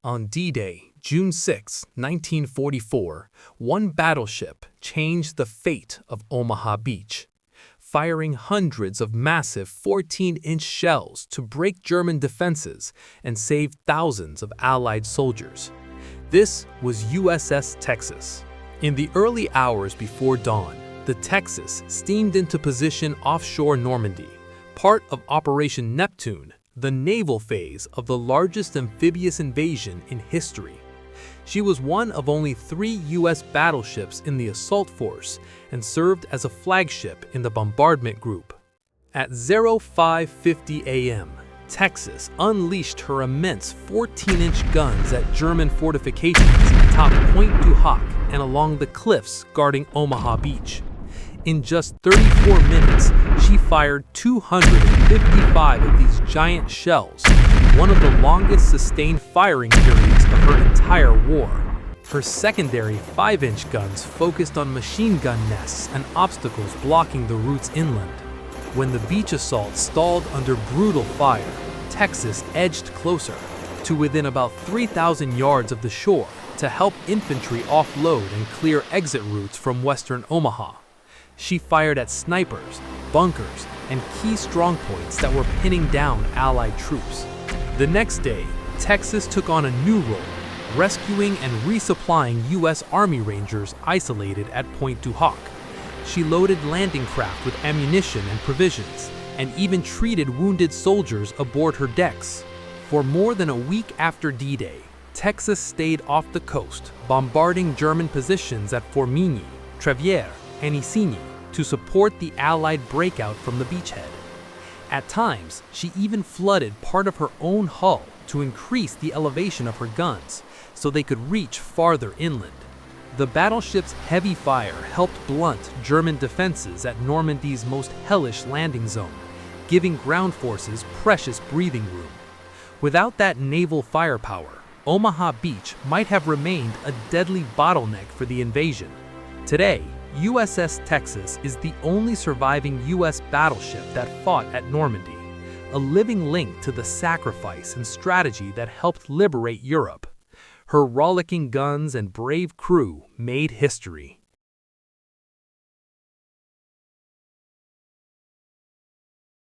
On D-Day, June 6, 1944, one battleship changed the fate of Omaha Beach, firing hundreds of massive 14-inch shells to break German defenses and save thousands of Allied soldiers. This was USS Texas. In the early hours before dawn, the Texas steamed into position offshore Normandy, part of Operation Neptune, the naval phase of the largest amphibious invasion in history. She was one of only 3 U.S. battleships in the assault force and served as a flagship in the bombardment group. At 05:50 a.m., Texas unleashed her immense 14-inch guns at German fortifications atop Point du Hoc and along the cliffs guarding Omaha Beach. In just 34 minutes, she fired 255 of these giant shells, one of the longest sustained firing periods of her entire war. Her secondary 5-inch guns focused on machine gun nests and obstacles blocking the routes inland. When the beach assault stalled under brutal fire, Texas edged closer to within about 3,000 yards of the shore to help infantry offload and clear exit routes from western Omaha. She fired at snipers, bunkers, and key strongpoints that were pinning down Allied troops. The next day, Texas took on a new role, rescuing and resupplying U.S. Army Rangers isolated at Point du Hoc. She loaded landing craft with ammunition and provisions, and even treated wounded soldiers aboard her decks. For more than a week after D-Day, Texas stayed off the coast, bombarding German positions at Formigny, Trevière, and Isigny to support the Allied breakout from the beachhead. At times, she even flooded part of her own hull to increase the elevation of her guns so they could reach farther inland. The battleship's heavy fire helped blunt German defenses at Normandy's most hellish landing zone, giving ground forces precious breathing room. Without that naval firepower, Omaha Beach might have remained a deadly bottleneck for the invasion. Today, USS Texas is the only surviving U.S. battleship that fought at Normandy, a living link to the sacrifice and strategy that helped liberate Europe. Her rollicking guns and brave crew made history.